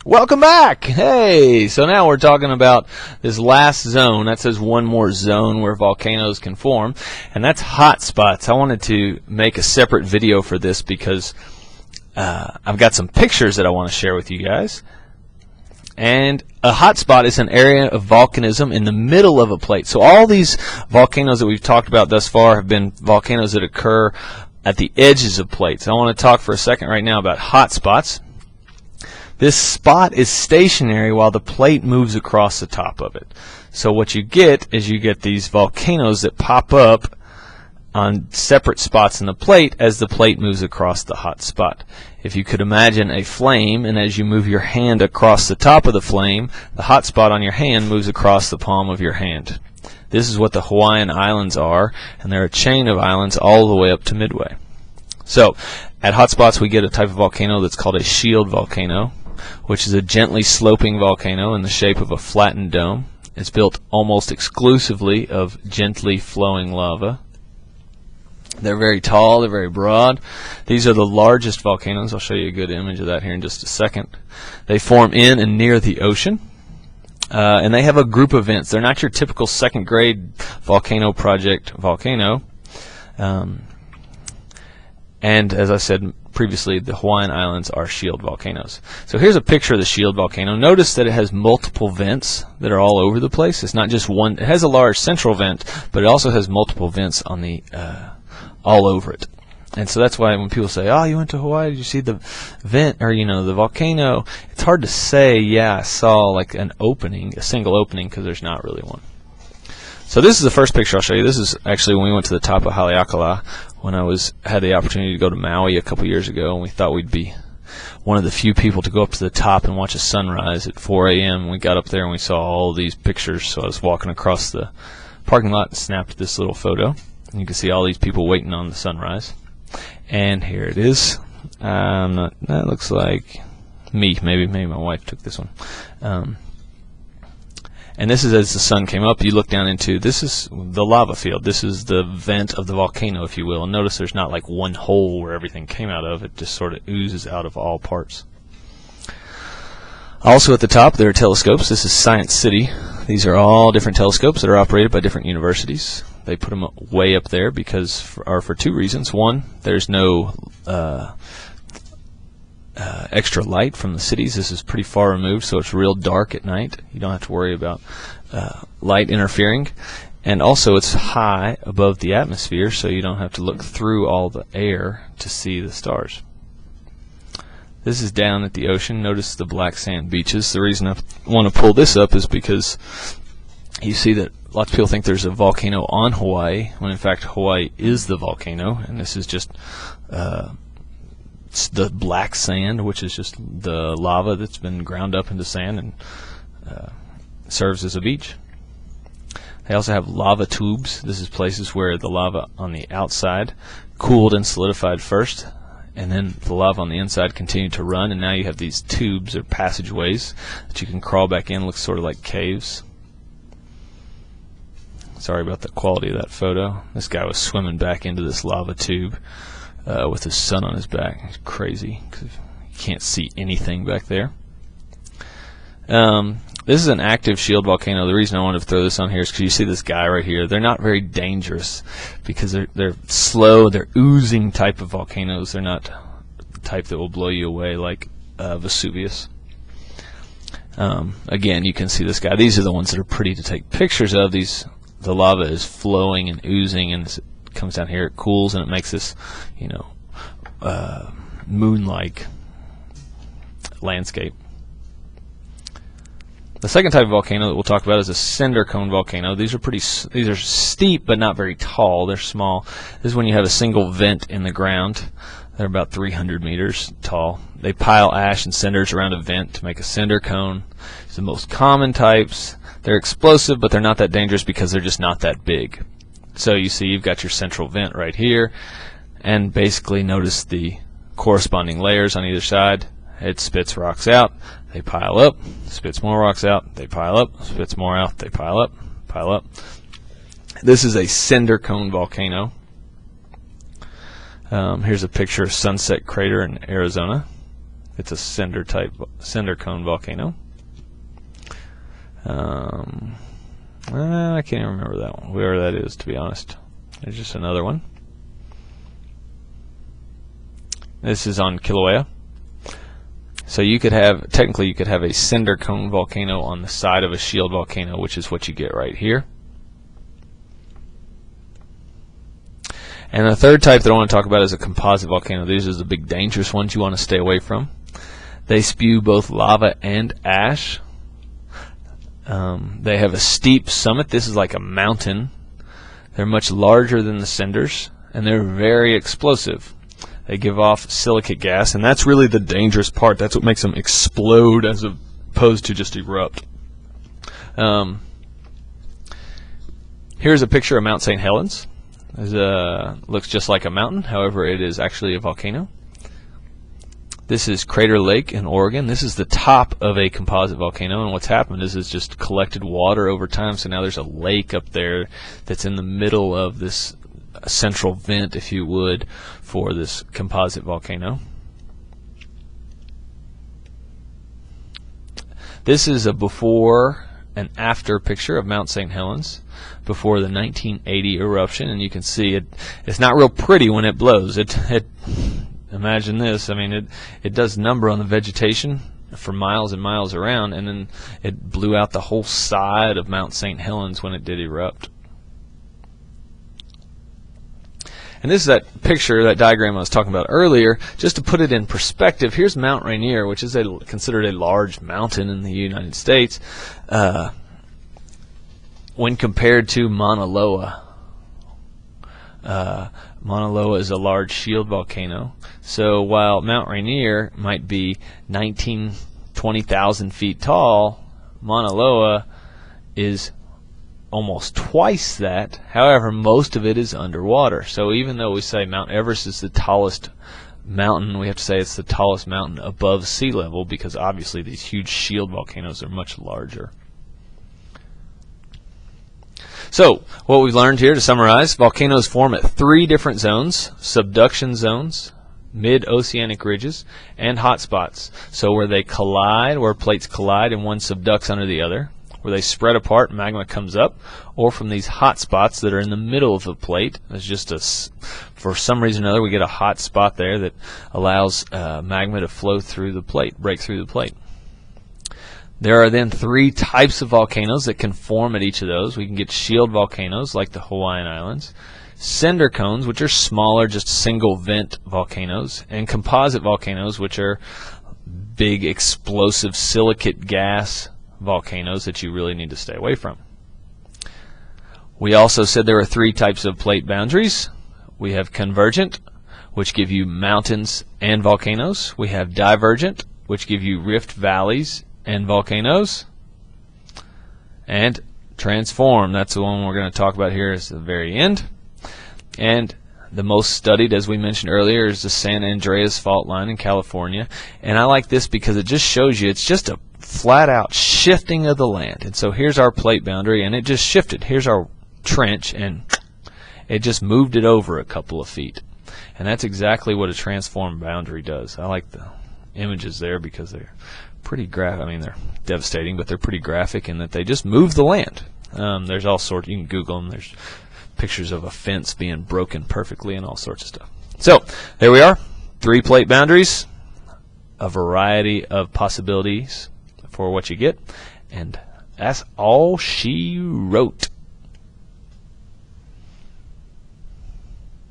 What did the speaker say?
Welcome back! Hey! So now we're talking about this last zone. That says one more zone where volcanoes can form, and that's hot spots. I wanted to make a separate video for this because I've got some pictures that I want to share with you guys. And a hot spot is an area of volcanism in the middle of a plate. So all these volcanoes that we've talked about thus far have been volcanoes that occur at the edges of plates. I want to talk for a second right now about hot spots. This spot is stationary while the plate moves across the top of it. So what you get is you get these volcanoes that pop up on separate spots in the plate as the plate moves across the hot spot. If you could imagine a flame, and as you move your hand across the top of the flame, the hot spot on your hand moves across the palm of your hand. This is what the Hawaiian Islands are, and they're a chain of islands all the way up to Midway. So at hot spots we get a type of volcano that's called a shield volcano, which is a gently sloping volcano in the shape of a flattened dome. It's built almost exclusively of gently flowing lava. They're very tall, they're very broad. These are the largest volcanoes. I'll show you a good image of that here in just a second. They form in and near the ocean. And they have a group of vents. They're not your typical second grade volcano project volcano. And as I said previously, the Hawaiian Islands are shield volcanoes. So here's a picture of the shield volcano. Notice that it has multiple vents that are all over the place. It's not just one. It has a large central vent, but it also has multiple vents on the all over it. And so that's why when people say, "Oh, you went to Hawaii? Did you see the vent or the volcano?" It's hard to say, "Yeah, I saw like an opening, a single opening," because there's not really one. So this is the first picture I'll show you. This is actually when we went to the top of Haleakala when I had the opportunity to go to Maui a couple years ago, and we thought we'd be one of the few people to go up to the top and watch a sunrise at 4 a.m. We got up there and we saw all these pictures. So I was walking across the parking lot and snapped this little photo. And you can see all these people waiting on the sunrise. And here it is. That looks like me. Maybe my wife took this one. And this is as the sun came up. You look down into, this is the lava field. This is the vent of the volcano, if you will. And notice there's not like one hole where everything came out of. It just sort of oozes out of all parts. Also at the top there are telescopes. This is Science City. These are all different telescopes that are operated by different universities. They put them way up there for two reasons. One, there's no extra light from the cities. This is pretty far removed, so it's real dark at night. You don't have to worry about light interfering. And also it's high above the atmosphere, so you don't have to look through all the air to see the stars. This is down at the ocean. Notice the black sand beaches. The reason I want to pull this up is because you see that lots of people think there's a volcano on Hawaii, when in fact Hawaii is the volcano, and this is just the black sand, which is just the lava that's been ground up into sand and serves as a beach. They also have lava tubes. This is places where the lava on the outside cooled and solidified first, and then the lava on the inside continued to run, and now you have these tubes or passageways that you can crawl back in. Looks sort of like caves. Sorry about the quality of that photo. This guy was swimming back into this lava tube with his son on his back. It's crazy because you can't see anything back there. This is an active shield volcano. The reason I wanted to throw this on here is because you see this guy right here. They're not very dangerous because they're slow. They're oozing type of volcanoes. They're not the type that will blow you away like Vesuvius. Again, you can see this guy. These are the ones that are pretty to take pictures of. The lava is flowing and oozing, and as it comes down here, it cools, and it makes this, moon-like landscape. The second type of volcano that we'll talk about is a cinder cone volcano. These are steep but not very tall. They're small. This is when you have a single vent in the ground. They're about 300 meters tall. They pile ash and cinders around a vent to make a cinder cone. It's the most common types. They're explosive, but they're not that dangerous because they're just not that big. So you see you've got your central vent right here, and basically notice the corresponding layers on either side. It spits rocks out, they pile up, spits more rocks out, they pile up, spits more out, they pile up, pile up. This is a cinder cone volcano. Here's a picture of Sunset Crater in Arizona. It's a cinder cone volcano. I can't even remember that one, where that is, to be honest. There's just another one. This is on Kilauea. So you could have, technically you could have a cinder cone volcano on the side of a shield volcano, which is what you get right here. And the third type that I want to talk about is a composite volcano. These are the big dangerous ones you want to stay away from. They spew both lava and ash. They have a steep summit. This is like a mountain. They're much larger than the cinders, and they're very explosive. They give off silicate gas, and that's really the dangerous part. That's what makes them explode as opposed to just erupt. Here's a picture of Mount St. Helens. It looks just like a mountain, however it is actually a volcano. This is Crater Lake in Oregon. This is the top of a composite volcano, and what's happened is it's just collected water over time, so now there's a lake up there that's in the middle of this central vent, if you would, for this composite volcano. This is a before and after picture of Mount St. Helens before the 1980 eruption, and you can see it's not real pretty when it blows. Imagine this. I mean, it does number on the vegetation for miles and miles around, and then it blew out the whole side of Mount St. Helens when it did erupt. And this is that picture, that diagram I was talking about earlier. Just to put it in perspective, here's Mount Rainier, which is considered a large mountain in the United States. When compared to Mauna Loa, Mauna Loa is a large shield volcano. So while Mount Rainier might be 20,000 feet tall, Mauna Loa is almost twice that. However, most of it is underwater. So even though we say Mount Everest is the tallest mountain, we have to say it's the tallest mountain above sea level, because obviously these huge shield volcanoes are much larger. So what we've learned here, to summarize, volcanoes form at 3 different zones: subduction zones, mid-oceanic ridges, and hot spots. So where they collide, where plates collide and one subducts under the other, where they spread apart, magma comes up, or from these hot spots that are in the middle of the plate. There's just for some reason or another, we get a hot spot there that allows magma to flow through the plate, break through the plate. There are then 3 types of volcanoes that can form at each of those. We can get shield volcanoes like the Hawaiian Islands, cinder cones, which are smaller, just single vent volcanoes, and composite volcanoes, which are big explosive silicate gas volcanoes that you really need to stay away from. We also said there are 3 types of plate boundaries. We have convergent, which give you mountains and volcanoes. We have divergent, which give you rift valleys and volcanoes. And transform, that's the one we're going to talk about here at the very end. And the most studied, as we mentioned earlier, is the San Andreas fault line in California. And I like this because it just shows you it's just a flat out shifting of the land. And so here's our plate boundary, and it just shifted. Here's our trench, and it just moved it over a couple of feet. And that's exactly what a transform boundary does. I like the images there because they're pretty graphic. I mean, they're devastating, but they're pretty graphic in that they just move the land. There's all sorts. You can Google them. There's pictures of a fence being broken perfectly and all sorts of stuff. So there we are, 3 plate boundaries, a variety of possibilities for what you get, and that's all she wrote.